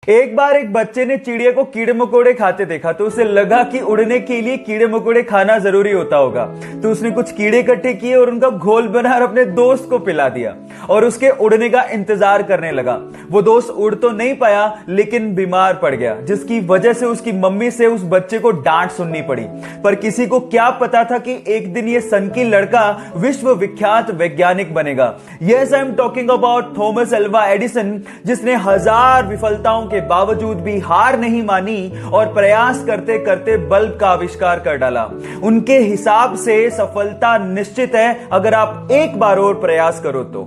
एक बार एक बच्चे ने चिड़िया को कीड़े मकोड़े खाते देखा तो उसे लगा कि उड़ने के लिए कीड़े मकोड़े खाना जरूरी होता होगा। तो उसने कुछ कीड़े इकट्ठे किए और उनका घोल बनाकर अपने दोस्त को पिला दिया और उसके उड़ने का इंतजार करने लगा। वो दोस्त उड़ तो नहीं पाया लेकिन बीमार पड़ गया, जिसकी वजह से उसकी मम्मी से उस बच्चे को डांट सुननी पड़ी। पर किसी को क्या पता था कि एक दिन ये सनकी लड़का विश्व विख्यात वैज्ञानिक बनेगा। Yes, I am talking about Thomas Alva Edison, जिसने 1000 विफलताओं के बावजूद भी हार नहीं मानी और प्रयास करते करते बल्ब का आविष्कार कर डाला। उनके हिसाब से सफलता निश्चित है अगर आप एक बार और प्रयास करो तो।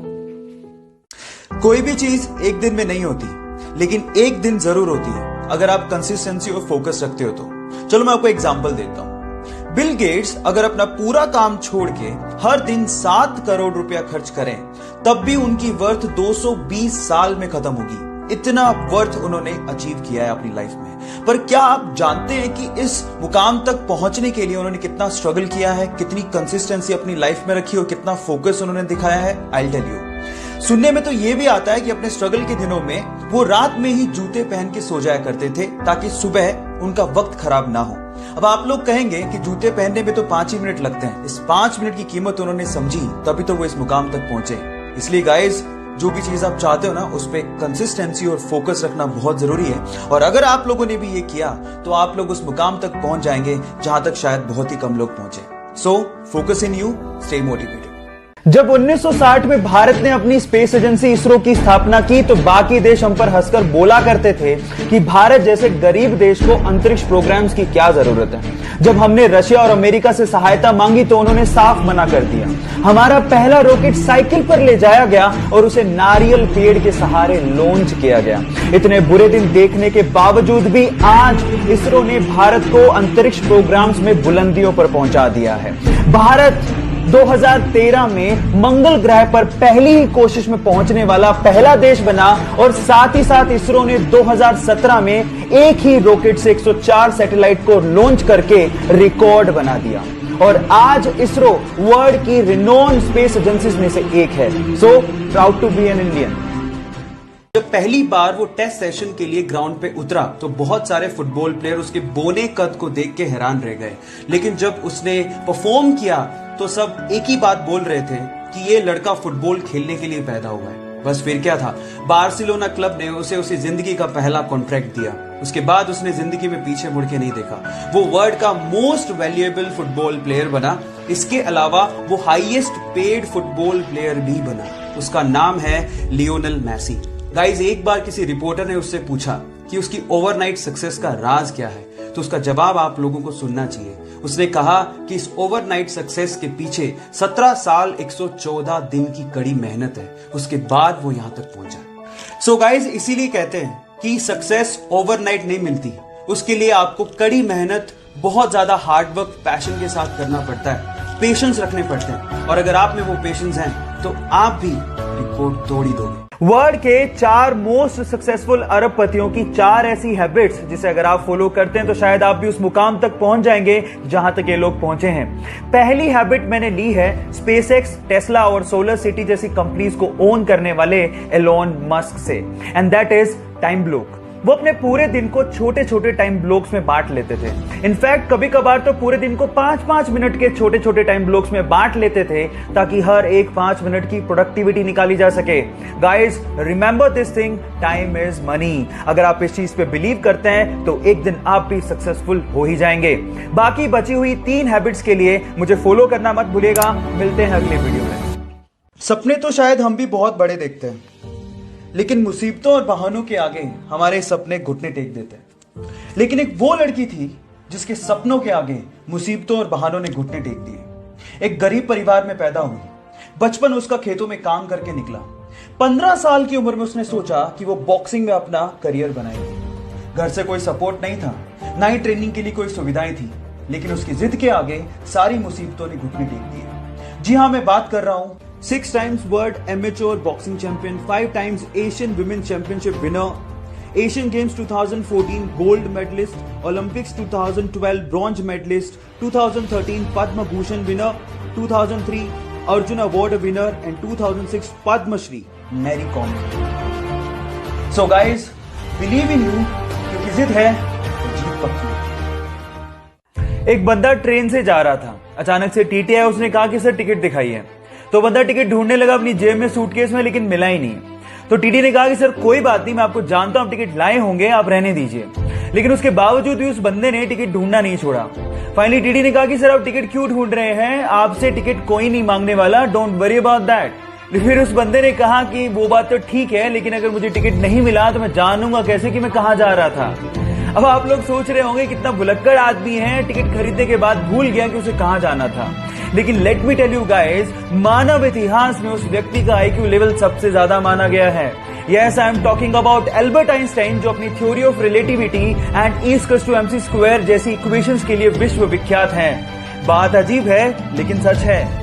कोई भी चीज एक दिन में नहीं होती, लेकिन एक दिन जरूर होती है अगर आप कंसिस्टेंसी और फोकस रखते हो तो। चलो मैं आपको एग्जांपल देता हूं। बिल गेट्स अगर अपना पूरा काम छोड़ के हर दिन 7 करोड़ रुपया खर्च करें, तब भी उनकी वर्थ 220 साल में खत्म होगी। इतना वर्थ उन्होंने अचीव किया है अपनी लाइफ में। पर क्या आप जानते हैं कि इस मुकाम तक पहुंचने के लिए उन्होंने कितना स्ट्रगल किया है, कितनी कंसिस्टेंसी अपनी लाइफ में रखी और कितना फोकस उन्होंने दिखाया है? I will tell you. सुनने में तो यह भी आता है कि अपने स्ट्रगल के दिनों में वो रात में ही जूते पहन के सो जाया करते थे ताकि सुबह उनका वक्त खराब ना हो। अब आप लोग कहेंगे कि जूते पहनने में तो 5 ही मिनट लगते हैं। इस 5 मिनट की कीमत उन्होंने समझी, तभी तो वो इस मुकाम तक पहुंचे। इसलिए गाइज, जो भी चीज आप चाहते हो ना, उस पर कंसिस्टेंसी और फोकस रखना बहुत जरूरी है। और अगर आप लोगों ने भी ये किया तो आप लोग उस मुकाम तक पहुंच जाएंगे जहां तक शायद बहुत ही कम लोग पहुंचे। So focus in you, stay motivated. जब 1960 में भारत ने अपनी स्पेस एजेंसी इसरो की स्थापना की तो बाकी देश हम पर हंसकर बोला करते थे कि भारत जैसे गरीब देश को अंतरिक्ष प्रोग्राम्स की क्या जरूरत है। जब हमने रशिया और अमेरिका से सहायता मांगी तो उन्होंने साफ मना कर दिया। हमारा पहला रॉकेट साइकिल पर ले जाया गया और उसे नारियल पेड़ के सहारे लॉन्च किया गया। इतने बुरे दिन देखने के बावजूद भी आज इसरो ने भारत को अंतरिक्ष प्रोग्राम्स में बुलंदियों पर पहुंचा दिया है। भारत 2013 में मंगल ग्रह पर पहली ही कोशिश में पहुंचने वाला पहला देश बना और साथ ही साथ इसरो ने 2017 में एक ही रॉकेट से 104 सैटेलाइट को लॉन्च करके रिकॉर्ड बना दिया। और आज इसरो वर्ल्ड की रिनोन स्पेस एजेंसीज में से एक है। So proud to be an Indian. जब पहली बार वो टेस्ट सेशन के लिए ग्राउंड पे उतरा तो बहुत सारे फुटबॉल प्लेयर उसके बोने कद को देख के हैरान रह गए। लेकिन जब उसने परफॉर्म किया तो सब एक ही बात बोल रहे थे कि ये लड़का फुटबॉल खेलने के लिए पैदा हुआ है। बस फिर क्या था, बार्सिलोना क्लब ने उसे उसकी जिंदगी का पहला कॉन्ट्रैक्ट दिया। उसके बाद उसने जिंदगी में पीछे मुड़ के नहीं देखा। वो वर्ल्ड का मोस्ट वैल्यूएबल फुटबॉल प्लेयर बना। इसके अलावा वो हाईएस्ट पेड फुटबॉल प्लेयर भी बना। उसका नाम है लियोनेल मेसी। गाइज, एक बार किसी रिपोर्टर ने उससे पूछा कि उसकी ओवरनाइट सक्सेस का राज क्या है, तो उसका जवाब आप लोगों को सुनना चाहिए। उसने कहा कि इस ओवरनाइट सक्सेस के पीछे 17 साल 114 दिन की कड़ी मेहनत है। उसके बाद वो यहां तक पहुंचा। सो गाइज, इसीलिए कहते हैं कि सक्सेस ओवरनाइट नहीं मिलती। उसके लिए आपको कड़ी मेहनत, बहुत ज्यादा हार्डवर्क, पैशन के साथ करना पड़ता है, पेशेंस रखने पड़ते हैं। और अगर आप में वो पेशेंस हैं तो आप भी रिकॉर्ड तोड़ ही दोगे। वर्ल्ड के 4 मोस्ट सक्सेसफुल अरबपतियों की 4 ऐसी हैबिट्स जिसे अगर आप फॉलो करते हैं तो शायद आप भी उस मुकाम तक पहुंच जाएंगे जहां तक ये लोग पहुंचे हैं। पहली हैबिट मैंने ली है स्पेसएक्स, टेस्ला और सोलर सिटी जैसी कंपनीज को ओन करने वाले एलोन मस्क से, and that is time block. वो अपने पूरे दिन को छोटे छोटे टाइम ब्लॉक्स में बांट लेते थे। इनफैक्ट कभी कभार तो पूरे दिन को 5-5 मिनट के छोटे छोटे टाइम ब्लॉक्स में बांट लेते थे ताकि हर एक 5 मिनट की प्रोडक्टिविटी निकाली जा सके। Guys, remember this thing, time is money. अगर आप इस चीज पे बिलीव करते हैं तो एक दिन आप भी सक्सेसफुल हो ही जाएंगे। बाकी बची हुई 3 हैबिट्स के लिए मुझे फॉलो करना मत भूलिएगा। मिलते हैं अगले वीडियो में। सपने तो शायद हम भी बहुत बड़े देखते हैं, लेकिन मुसीबतों और बहानों के आगे हमारे सपने घुटने टेक देते हैं। लेकिन एक वो लड़की थी जिसके सपनों के आगे मुसीबतों और बहानों ने घुटने टेक दिए। एक गरीब परिवार में पैदा हुई। बचपन उसका खेतों में काम करके निकला। 15 साल की उम्र में उसने सोचा कि वो बॉक्सिंग में अपना करियर बनाएगी। घर से कोई सपोर्ट नहीं था, ना ही ट्रेनिंग के लिए कोई सुविधाएं थी, लेकिन उसकी जिद के आगे सारी मुसीबतों ने घुटने टेक दिए। जी हां, मैं बात कर रहा हूं 6 times world amateur boxing champion, 5 times Asian Women Championship winner, Asian Games 2014 gold medalist, Olympics 2012 bronze medalist, 2013 Padma Bhushan winner, 2003 Arjun Award winner and 2006 Padma Shri, Mary Kom। So guys, believe in you, क्योंकि जिद है तो जीत पक्की है। एक बंदा train से जा रहा था, अचानक से टीटी आया, उसने कहा कि सर टिकट दिखाइए। तो बंदा टिकट ढूंढने लगा अपनी जेब में, सूटकेस में, लेकिन मिला ही नहीं। तो टीटी ने कहा कि सर कोई बात नहीं, मैं आपको जानता हूं, आप टिकट लाए होंगे, आप रहने दीजिए। लेकिन उसके बावजूद भी उस बंदे ने टिकट ढूंढना नहीं छोड़ा। फाइनली टीटी ने कहा कि सर आप टिकट क्यों ढूंढ रहे हैं, आपसे टिकट कोई नहीं मांगने वाला, डोंट वरी अबाउट दैट। फिर उस बंदे ने कहा कि वो बात तो ठीक है, लेकिन अगर मुझे टिकट नहीं मिला तो मैं जानूंगा कैसे कि मैं कहां जा रहा था। अब आप लोग सोच रहे होंगे कितना भुलक्कड़ आदमी है, टिकट खरीदने के बाद भूल गया कि उसे कहां जाना था। लेकिन let me tell you guys, मानव इतिहास में उस व्यक्ति का आईक्यू लेवल सबसे ज्यादा माना गया है। Yes, I am talking about Albert Einstein, जो अपनी theory of relativity and E = mc² जैसी इक्वेशंस के लिए विश्व विख्यात हैं। बात अजीब है लेकिन सच है।